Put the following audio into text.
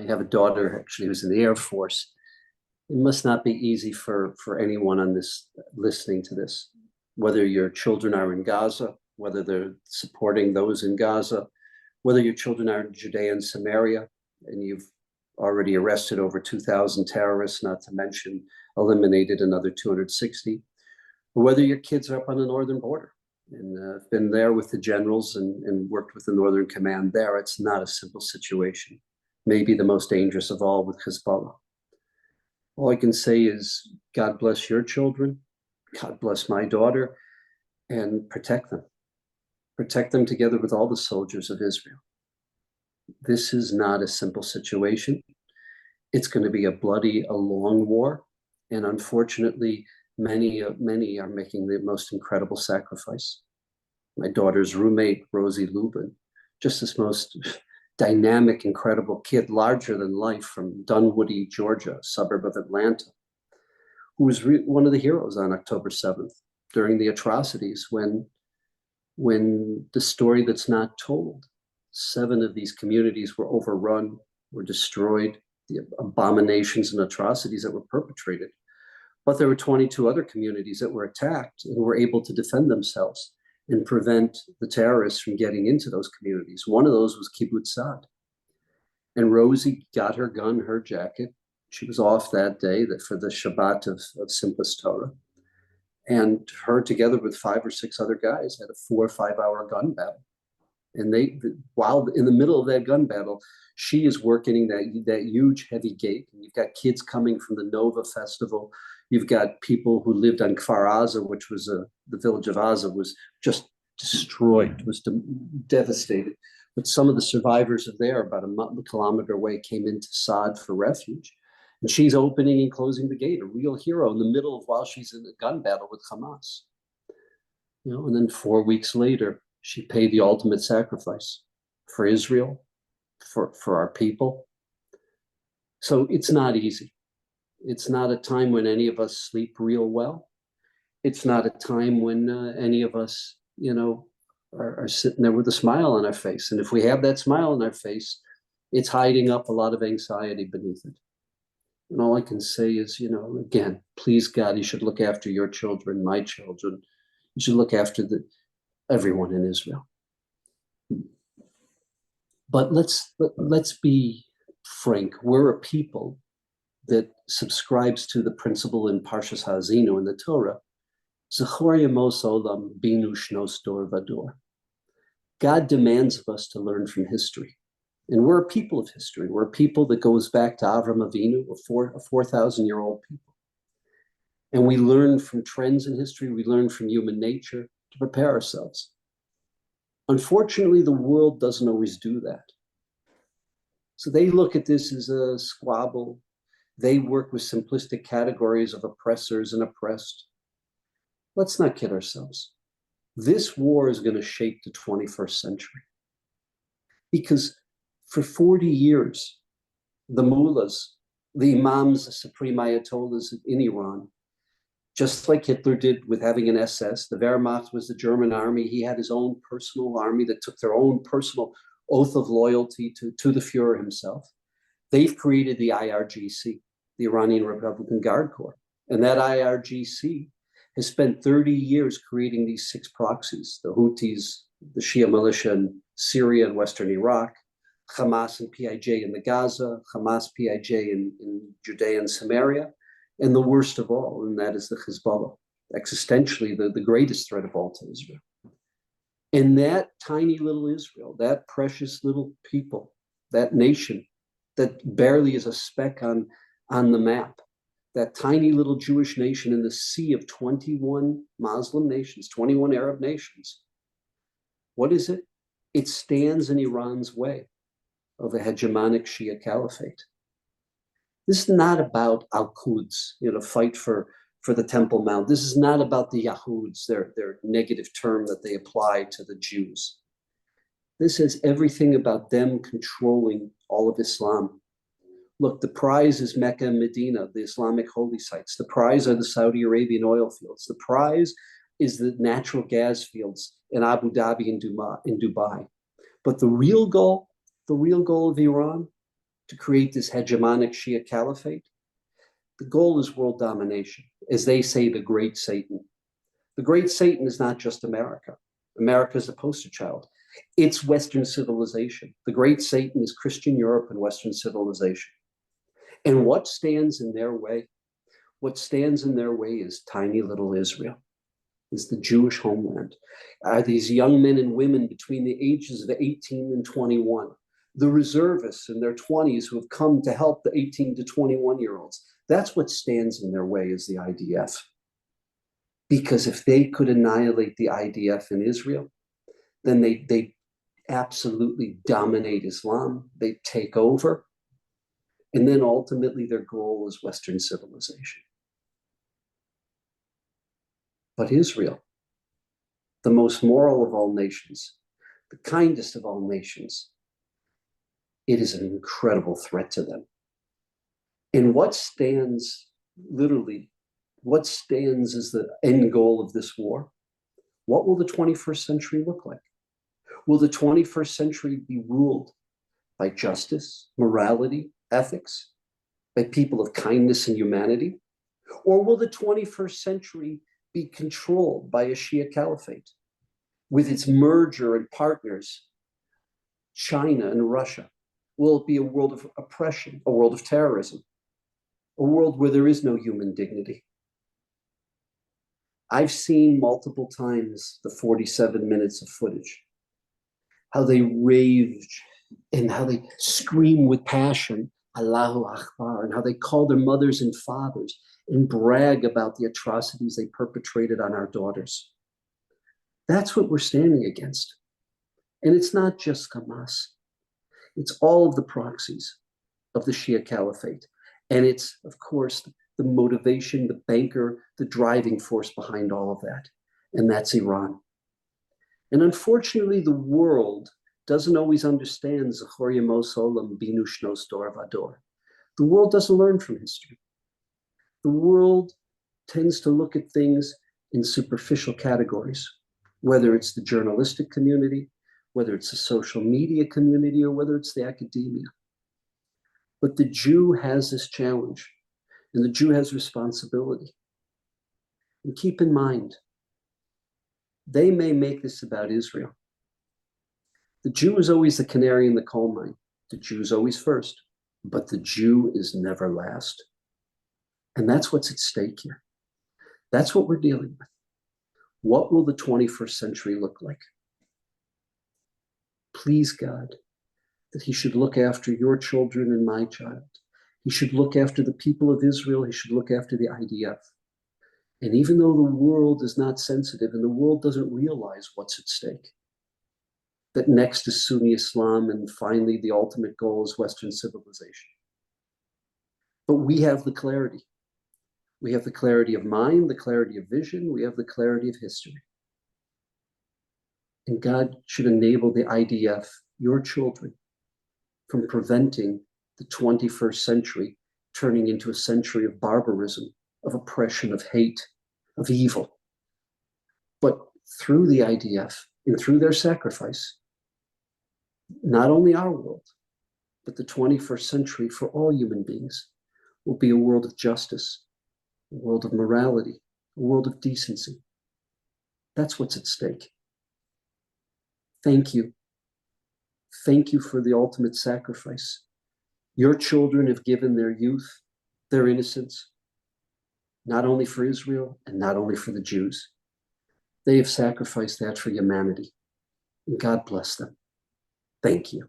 have a daughter actually who's in the Air Force. It must not be easy for anyone on this listening to this, whether your children are in Gaza, whether they're supporting those in Gaza, whether your children are in Judea and Samaria, and you've already arrested over 2,000 terrorists, not to mention eliminated another 260, or whether your kids are up on the northern border and been there with the generals and worked with the Northern Command there. It's not a simple situation, maybe the most dangerous of all with Hezbollah. All I can say is, God bless your children, God bless my daughter, and protect them. Protect them together with all the soldiers of Israel. This is not a simple situation. It's going to be a bloody, a long war. And unfortunately, many are making the most incredible sacrifice. My daughter's roommate, Rosie Lubin, just this most dynamic, incredible kid, larger than life from Dunwoody, Georgia, a suburb of Atlanta, who was one of the heroes on October 7th during the atrocities when the story that's not told, 7 of these communities were overrun, were destroyed, the abominations and atrocities that were perpetrated. But there were 22 other communities that were attacked and were able to defend themselves and prevent the terrorists from getting into those communities. One of those was Kibbutz Saad. And Rosie got her gun, her jacket. She was off that day for the Shabbat of Simchas Torah. And her, together with 5 or 6 other guys, had a 4 or 5 hour gun battle. And while in the middle of that gun battle, she is working that huge heavy gate. And you've got kids coming from the Nova Festival. You've got people who lived on Kfar Aza, which was the village of Aza, was just destroyed, was devastated. But some of the survivors of there, about a kilometer away, came into Saad for refuge. And she's opening and closing the gate, a real hero in the middle of while she's in a gun battle with Hamas. And then 4 weeks later, she paid the ultimate sacrifice for Israel, for our people. So it's not easy. It's not a time when any of us sleep real well. It's not a time when any of us, are sitting there with a smile on our face. And if we have that smile on our face, it's hiding up a lot of anxiety beneath it. And all I can say is, again, please God, you should look after your children, my children. You should look after everyone in Israel. But let's be frank. We're a people that subscribes to the principle in Parshas Ha'azinu in the Torah, Zechor Yemos Olam Binu Shnos Dor Vador. God demands of us to learn from history. And we're a people of history. We're a people that goes back to Avram Avinu, a 4,000-year-old people. And we learn from trends in history. We learn from human nature to prepare ourselves. Unfortunately, the world doesn't always do that. So they look at this as a squabble. They work with simplistic categories of oppressors and oppressed. Let's not kid ourselves. This war is going to shape the 21st century. Because for 40 years, the mullahs, the imams, the supreme ayatollahs in Iran, just like Hitler did with having an SS, the Wehrmacht was the German army. He had his own personal army that took their own personal oath of loyalty to the Fuhrer himself. They've created the IRGC, the Iranian Republican Guard Corps. And that IRGC has spent 30 years creating these 6 proxies, the Houthis, the Shia militia in Syria and Western Iraq, Hamas and PIJ in the Gaza, Hamas, PIJ in Judea and Samaria, and the worst of all, and that is the Hezbollah, existentially the greatest threat of all to Israel. And that tiny little Israel, that precious little people, that nation that barely is a speck on the map, that tiny little Jewish nation in the sea of 21 Muslim nations, 21 Arab nations, what is it? It stands in Iran's way of a hegemonic Shia caliphate. This is not about Al-Quds, fight for the Temple Mount. This is not about the Yahuds, their negative term that they apply to the Jews. This is everything about them controlling all of Islam. Look, the prize is Mecca and Medina, the Islamic holy sites. The prize are the Saudi Arabian oil fields. The prize is the natural gas fields in Abu Dhabi and Dubai. But the real goal of Iran, to create this hegemonic Shia caliphate. The goal is world domination, as they say, the great Satan. The great Satan is not just America. America is the poster child. It's Western civilization. The great Satan is Christian Europe and Western civilization. And what stands in their way? What stands in their way is tiny little Israel, is the Jewish homeland. Are these young men and women between the ages of 18 and 21, the reservists in their 20s who have come to help the 18 to 21-year-olds. That's what stands in their way, is the IDF. Because if they could annihilate the IDF in Israel, then they absolutely dominate Islam, they take over, and then ultimately their goal is Western civilization. But Israel, the most moral of all nations, the kindest of all nations, it is an incredible threat to them. And what stands, literally, what stands as the end goal of this war? What will the 21st century look like? Will the 21st century be ruled by justice, morality, ethics, by people of kindness and humanity? Or will the 21st century be controlled by a Shia caliphate with its merger and partners, China and Russia? Will it be a world of oppression, a world of terrorism, a world where there is no human dignity? I've seen multiple times the 47 minutes of footage, how they rage and how they scream with passion, Allahu Akbar, and how they call their mothers and fathers and brag about the atrocities they perpetrated on our daughters. That's what we're standing against. And it's not just Hamas. It's all of the proxies of the Shia caliphate. And it's, of course, the motivation, the banker, the driving force behind all of that. And that's Iran. And unfortunately, the world doesn't always understand Zachor Yemos Olam Binu Shnos Dor Vador. The world doesn't learn from history. The world tends to look at things in superficial categories, whether it's the journalistic community, whether it's the social media community, or whether it's the academia. But the Jew has this challenge, and the Jew has responsibility. And keep in mind, they may make this about Israel. The Jew is always the canary in the coal mine. The Jew is always first, but the Jew is never last. And that's what's at stake here. That's what we're dealing with. What will the 21st century look like? Please, God, that he should look after your children and my child. He should look after the people of Israel. He should look after the IDF. And even though the world is not sensitive and the world doesn't realize what's at stake, that next is Sunni Islam and finally the ultimate goal is Western civilization. But we have the clarity. We have the clarity of mind, the clarity of vision. We have the clarity of history. And God should enable the IDF, your children, from preventing the 21st century turning into a century of barbarism, of oppression, of hate, of evil. But through the IDF and through their sacrifice, not only our world, but the 21st century for all human beings will be a world of justice, a world of morality, a world of decency. That's what's at stake. Thank you. Thank you for the ultimate sacrifice. Your children have given their youth, their innocence, not only for Israel and not only for the Jews. They have sacrificed that for humanity. And God bless them. Thank you.